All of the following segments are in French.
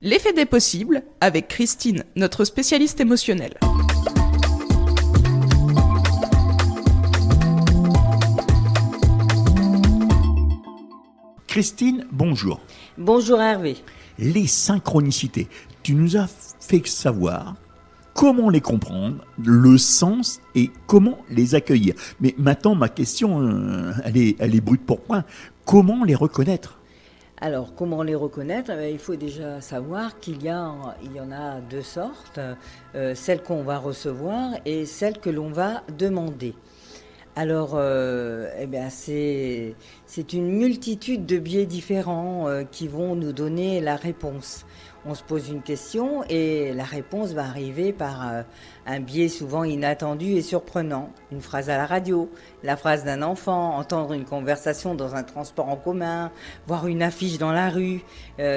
L'effet des possibles avec Christine, notre spécialiste émotionnelle. Christine, bonjour. Bonjour Hervé. Les synchronicités, tu nous as fait savoir comment les comprendre, le sens et comment les accueillir. Mais maintenant, ma question, elle est brute pour point. Comment les reconnaître ? Alors, comment les reconnaître ? Il faut déjà savoir qu'il y en a deux sortes, celles qu'on va recevoir et celles que l'on va demander. Alors, c'est une multitude de biais différents qui vont nous donner la réponse. On se pose une question et la réponse va arriver par un biais souvent inattendu et surprenant. Une phrase à la radio, la phrase d'un enfant, entendre une conversation dans un transport en commun, voir une affiche dans la rue.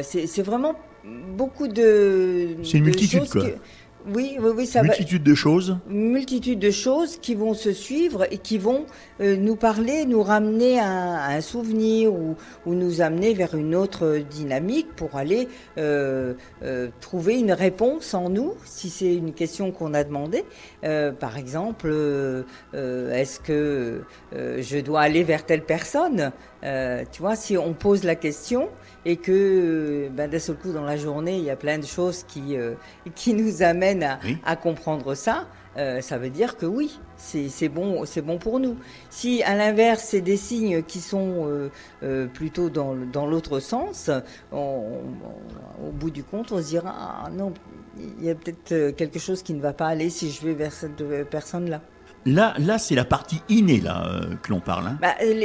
C'est vraiment beaucoup de... C'est une multitude, quoi. Oui, multitude de choses. Multitude de choses qui vont se suivre et qui vont nous parler, nous ramener à un souvenir ou nous amener vers une autre dynamique pour aller trouver une réponse en nous, si c'est une question qu'on a demandée. Par exemple, est-ce que je dois aller vers telle personne ? Tu vois, si on pose la question et que d'un seul coup dans la journée, il y a plein de choses qui nous amènent à comprendre ça, ça veut dire que oui, c'est bon pour nous. Si à l'inverse, c'est des signes qui sont plutôt dans l'autre sens, au bout du compte, on se dira « Ah non, il y a peut-être quelque chose qui ne va pas aller si je vais vers cette personne-là ». Là, c'est la partie innée que l'on parle.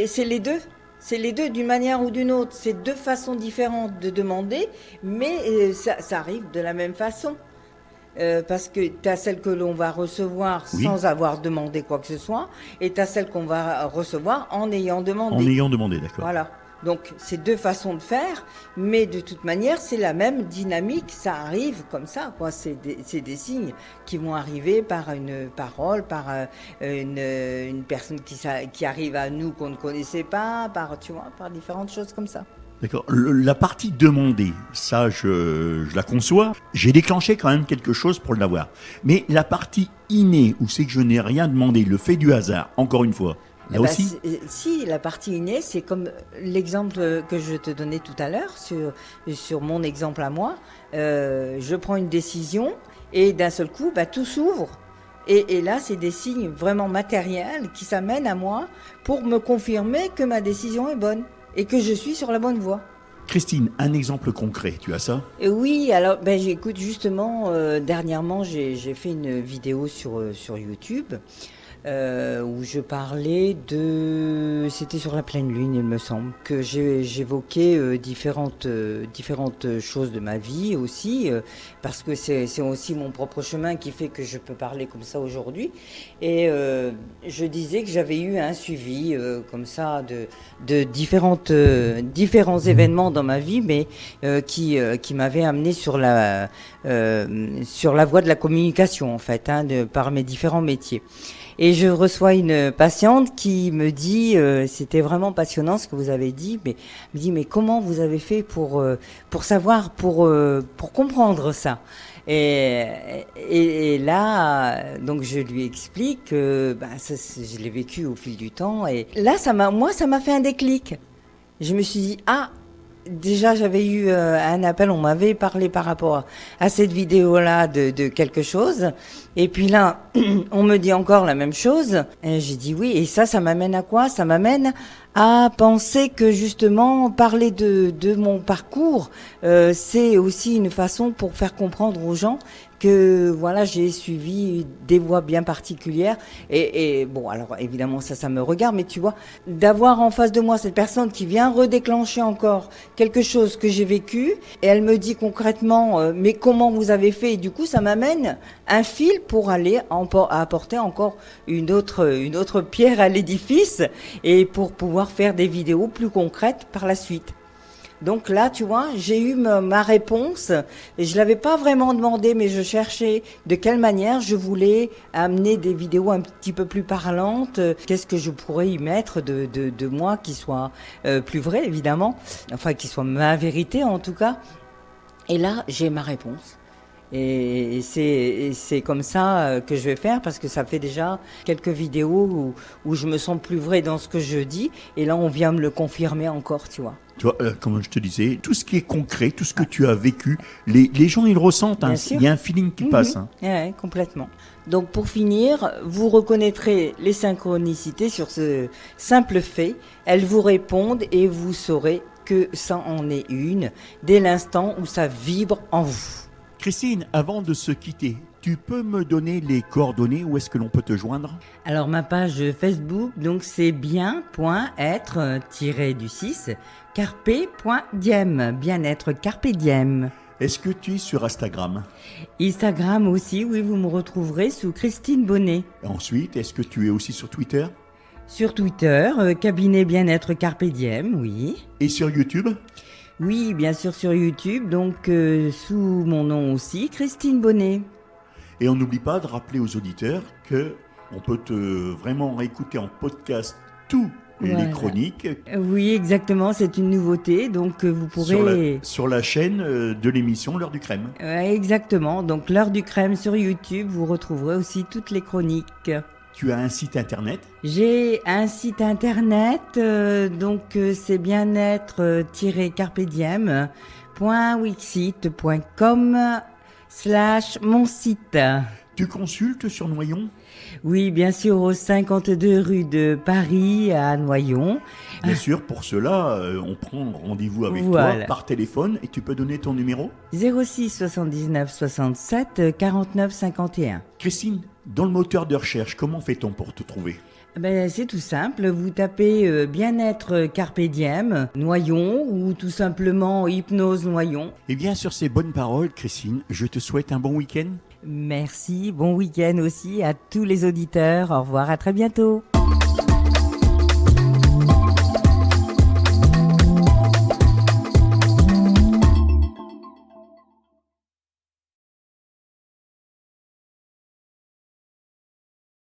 C'est les deux. C'est les deux d'une manière ou d'une autre. C'est deux façons différentes de demander, mais ça arrive de la même façon. Parce que tu as celle que l'on va recevoir sans avoir demandé quoi que ce soit, et tu as celle qu'on va recevoir en ayant demandé. En ayant demandé, d'accord. Voilà. Donc, c'est deux façons de faire, mais de toute manière, c'est la même dynamique. Ça arrive comme ça, quoi. C'est des signes qui vont arriver par une parole, par une personne qui arrive à nous qu'on ne connaissait pas, par différentes choses comme ça. D'accord. La partie demandée, ça, je la conçois. J'ai déclenché quand même quelque chose pour l'avoir. Mais la partie innée, où c'est que je n'ai rien demandé, le fait du hasard, encore une fois, là aussi. Si, la partie innée, c'est comme l'exemple que je te donnais tout à l'heure, sur mon exemple à moi. Je prends une décision et d'un seul coup, tout s'ouvre. Et là, c'est des signes vraiment matériels qui s'amènent à moi pour me confirmer que ma décision est bonne et que je suis sur la bonne voie. Christine, un exemple concret, tu as ça ? Oui, alors j'écoute justement, dernièrement, j'ai fait une vidéo sur YouTube où je parlais c'était sur la pleine lune, il me semble, que j'évoquais différentes choses de ma vie aussi, parce que c'est aussi mon propre chemin qui fait que je peux parler comme ça aujourd'hui. Et je disais que j'avais eu un suivi comme ça de différents événements dans ma vie, mais qui m'avaient amené sur la voie de la communication, en fait, par mes différents métiers. Et je reçois une patiente qui me dit, c'était vraiment passionnant ce que vous avez dit, mais me dit mais comment vous avez fait pour savoir, pour comprendre ça ? Et là, donc je lui explique que je l'ai vécu au fil du temps, et là ça m'a fait un déclic. Je me suis dit déjà, j'avais eu un appel, on m'avait parlé par rapport à cette vidéo-là de quelque chose. Et puis là, on me dit encore la même chose. Et j'ai dit oui. Et ça m'amène à quoi ? Ça m'amène à penser que justement, parler de mon parcours, c'est aussi une façon pour faire comprendre aux gens que voilà, j'ai suivi des voies bien particulières. Et bon, alors évidemment, ça me regarde, mais tu vois, d'avoir en face de moi cette personne qui vient redéclencher encore quelque chose que j'ai vécu, et elle me dit concrètement, mais comment vous avez fait ? Et du coup, ça m'amène un fil pour aller apporter encore une autre pierre à l'édifice, et pour pouvoir faire des vidéos plus concrètes par la suite. Donc là, tu vois, j'ai eu ma réponse. Et je l'avais pas vraiment demandé, mais je cherchais de quelle manière je voulais amener des vidéos un petit peu plus parlantes. Qu'est-ce que je pourrais y mettre de moi qui soit plus vrai, évidemment. Enfin, qui soit ma vérité, en tout cas. Et là, j'ai ma réponse. Et c'est comme ça que je vais faire, parce que ça fait déjà quelques vidéos où je me sens plus vraie dans ce que je dis. Et là, on vient me le confirmer encore, tu vois. Tu vois, comme je te disais, tout ce qui est concret, tout ce que tu as vécu, les gens, ils le ressentent. Hein. Bien sûr. Il y a un feeling qui passe. Hein. Ouais, complètement. Donc pour finir, vous reconnaîtrez les synchronicités sur ce simple fait. Elles vous répondent et vous saurez que ça en est une dès l'instant où ça vibre en vous. Christine, avant de se quitter, tu peux me donner les coordonnées où est-ce que l'on peut te joindre? Alors ma page Facebook, donc c'est bien.être-du6 carpe.diem, bien-être carpe diem. Est-ce que tu es sur Instagram? Instagram aussi, oui, vous me retrouverez sous Christine Bonnet. Ensuite, est-ce que tu es aussi sur Twitter? Sur Twitter, cabinet bien-être carpe diem, oui. Et sur YouTube? Oui, bien sûr sur YouTube, donc sous mon nom aussi, Christine Bonnet. Et on n'oublie pas de rappeler aux auditeurs que on peut vraiment réécouter en podcast tous Voilà. les chroniques Oui, exactement, c'est une nouveauté, donc vous pourrez... sur la chaîne de l'émission L'heure du crème. Ouais, exactement, donc l'heure du crème sur YouTube, vous retrouverez aussi toutes les chroniques. Tu as un site internet? J'ai un site internet, c'est bien-être-carpediem.wixsite.com/mon site. Tu consultes sur Noyon? Oui, bien sûr, au 52 rue de Paris à Noyon. Bien sûr, pour cela, on prend rendez-vous avec Voilà. toi par téléphone et tu peux donner ton numéro? 06 79 67 49 51. Christine, dans le moteur de recherche, comment fait-on pour te trouver? C'est tout simple, vous tapez bien-être carpe diem, Noyon, ou tout simplement hypnose Noyon. Eh bien, sur ces bonnes paroles, Christine, je te souhaite un bon week-end. Merci, bon week-end aussi à tous les auditeurs, au revoir, à très bientôt.